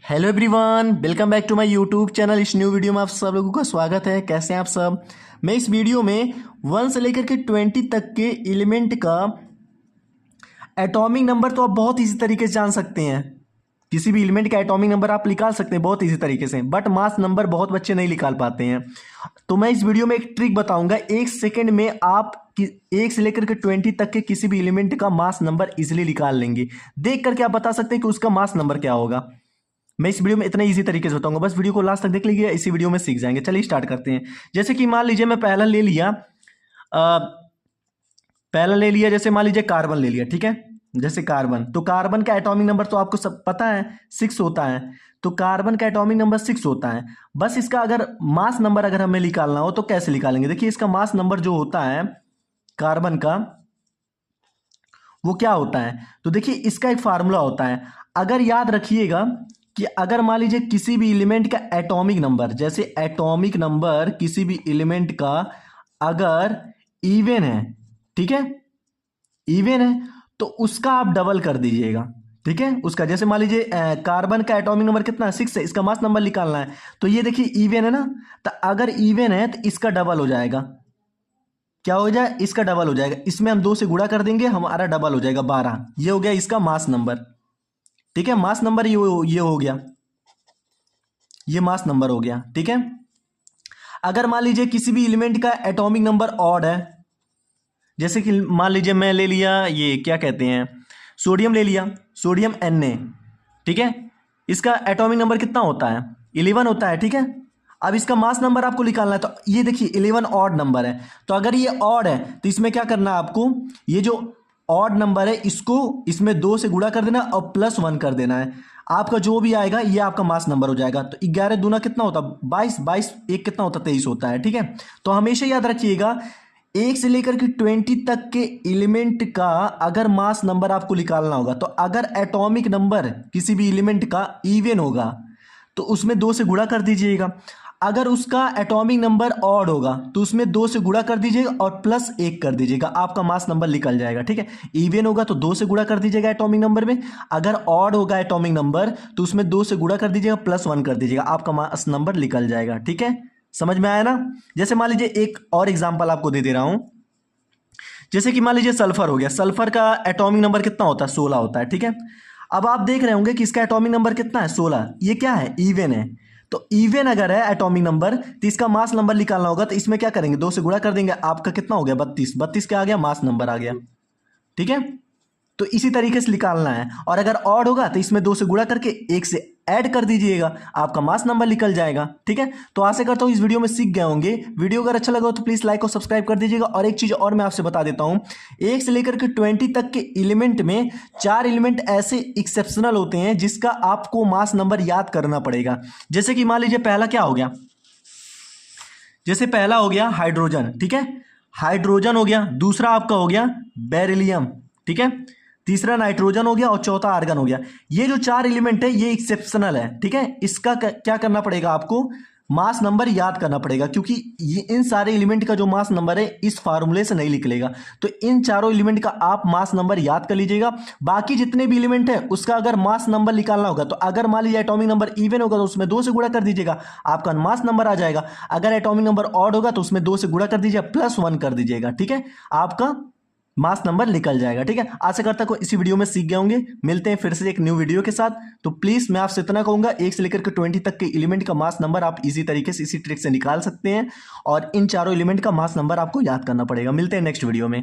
Hello everyone, welcome back to my YouTube channel. इस new video में आप सब लोगों का स्वागत है। कैसे हैं आप सब। मैं इस वीडियो में 1 से लेकर के 20 तक के एलिमेंट का एटॉमिक नंबर तो आप बहुत इजी तरीके से जान सकते हैं। किसी भी एलिमेंट का एटॉमिक नंबर आप निकाल सकते हैं बहुत इजी तरीके से, बट मास नंबर बहुत बच्चे नहीं निकाल पाते हैं। तो मैं इस वीडियो में एक ट्रिक बताऊंगा। 1 सेकेंड में आप 1 से लेकर के 20 तक के किसी भी एलिमेंट का मास नंबर इजिली निकाल लेंगे। देख करके आप बता सकते हैं कि उसका मास नंबर क्या होगा। मैं इस वीडियो में इतना इजी तरीके से बताऊंगा, बस वीडियो को लास्ट तक देख लीजिए, इसी वीडियो में सीख जाएंगे। चलिए स्टार्ट करते हैं। जैसे कि मान लीजिए मैं पहला ले लिया, जैसे मान लीजिए कार्बन ले लिया, ठीक है। जैसे कार्बन, तो कार्बन का एटॉमिक नंबर तो आपको सब पता है 6 होता है। तो कार्बन का एटॉमिक नंबर 6 होता है। बस इसका अगर मास नंबर अगर हमें निकालना हो तो कैसे निकालेंगे। देखिए इसका मास नंबर जो होता है कार्बन का, वो क्या होता है। तो देखिए इसका एक फार्मूला होता है। अगर याद रखिएगा कि अगर मान लीजिए किसी भी एलिमेंट का एटॉमिक नंबर, जैसे एटॉमिक नंबर किसी भी एलिमेंट का अगर इवन है, ठीक है, इवन है, तो उसका आप डबल कर दीजिएगा, ठीक है। उसका जैसे मान लीजिए कार्बन का एटॉमिक नंबर कितना है 6 है, इसका मास नंबर निकालना है। तो ये देखिए इवन है ना, तो अगर इवन है तो इसका डबल हो जाएगा। क्या हो जाए, इसका डबल हो जाएगा। इसमें हम 2 से गुणा कर देंगे, हमारा डबल हो जाएगा 12। ये हो गया इसका मास नंबर, ठीक है। मास नंबर ये हो गया, ये मास नंबर हो गया, ठीक है। अगर मान लीजिए किसी भी एलिमेंट का एटॉमिक नंबर ऑड है, जैसे कि मान लीजिए मैं ले लिया ये क्या कहते हैं, सोडियम ले लिया, सोडियम Na, ठीक है। इसका एटॉमिक नंबर कितना होता है 11 होता है, ठीक है। अब इसका मास नंबर आपको निकालना है। तो ये देखिए 11 ऑड नंबर है। तो अगर ये ऑड है तो इसमें क्या करना है आपको, ये जो ऑड नंबर है इसको इसमें 2 से गुणा कर देना और +1 कर देना है। आपका जो भी आएगा ये आपका मास नंबर हो जाएगा। तो 11 दूना कितना होता है 22, 22 एक कितना होता है 23 होता है, ठीक है। तो हमेशा याद रखिएगा 1 से लेकर के 20 तक के एलिमेंट का अगर मास नंबर आपको निकालना होगा, तो अगर एटॉमिक नंबर किसी भी एलिमेंट का इवन होगा तो उसमें 2 से गुणा कर दीजिएगा। अगर उसका एटॉमिक नंबर ऑड होगा तो उसमें 2 से गुणा कर दीजिएगा और +1 कर दीजिएगा, आपका मास नंबर निकल जाएगा, ठीक है। इवन होगा तो 2 से गुणा कर दीजिएगा एटॉमिक नंबर में। अगर ऑड होगा एटॉमिक नंबर तो उसमें 2 से गुणा कर दीजिएगा, +1 कर दीजिएगा, आपका मास नंबर निकल जाएगा, ठीक है। समझ में आया ना। जैसे मान लीजिए एक और एग्जाम्पल आपको दे रहा हूं। जैसे कि मान लीजिए सल्फर हो गया। सल्फर का एटॉमिक नंबर कितना होता है 16 होता है, ठीक है। अब आप देख रहे होंगे कि इसका एटॉमिक नंबर कितना है 16। ये क्या है इवन है। तो इवन अगर है एटॉमिक नंबर तो इसका मास नंबर निकालना होगा। तो इसमें क्या करेंगे 2 से गुणा कर देंगे, आपका कितना हो गया 32। 32 क्या आ गया मास नंबर आ गया, ठीक है। तो इसी तरीके से निकालना है। और अगर ऑड होगा तो इसमें 2 से गुणा करके 1 से ऐड कर दीजिएगा, आपका मास नंबर निकल जाएगा, ठीक है। तो आशा करता हूं इस वीडियो में सीख गए होंगे। वीडियो अगर अच्छा लगा हो तो प्लीज लाइक और सब्सक्राइब कर दीजिएगा। और एक चीज और मैं आपसे बता देता हूं, 1 से लेकर के 20 तक के एलिमेंट में 4 एलिमेंट ऐसे एक्सेप्शनल होते हैं जिसका आपको मास नंबर याद करना पड़ेगा। जैसे कि मान लीजिए पहला क्या हो गया, जैसे पहला हो गया हाइड्रोजन, ठीक है, हाइड्रोजन हो गया। दूसरा आपका हो गया बेरिलियम, ठीक है। तीसरा नाइट्रोजन हो गया और चौथा आर्गन हो गया। ये जो 4 एलिमेंट है ये एक्सेप्शनल है, ठीक है। इसका क्या करना पड़ेगा आपको, मास नंबर याद करना पड़ेगा, क्योंकि ये इन सारे एलिमेंट का जो मास नंबर है इस फार्मूले से नहीं निकलेगा। तो इन चारों एलिमेंट का आप मास नंबर याद कर लीजिएगा। बाकी जितने भी एलिमेंट है उसका अगर मास नंबर निकालना होगा तो अगर मान लीजिए एटॉमिक नंबर इवन होगा तो उसमें 2 से गुणा कर दीजिएगा, आपका मास नंबर आ जाएगा। अगर एटॉमिक नंबर ऑड होगा तो उसमें 2 से गुणा कर दीजिएगा, +1 कर दीजिएगा, ठीक है, आपका मास नंबर निकल जाएगा, ठीक है। आशा करता हूं इसी वीडियो में सीख गए होंगे। मिलते हैं फिर से एक न्यू वीडियो के साथ। तो प्लीज मैं आपसे इतना कहूंगा 1 से लेकर के 20 तक के एलिमेंट का मास नंबर आप इसी तरीके से इसी ट्रिक से निकाल सकते हैं। और इन चारों एलिमेंट का मास नंबर आपको याद करना पड़ेगा। मिलते हैं नेक्स्ट वीडियो में।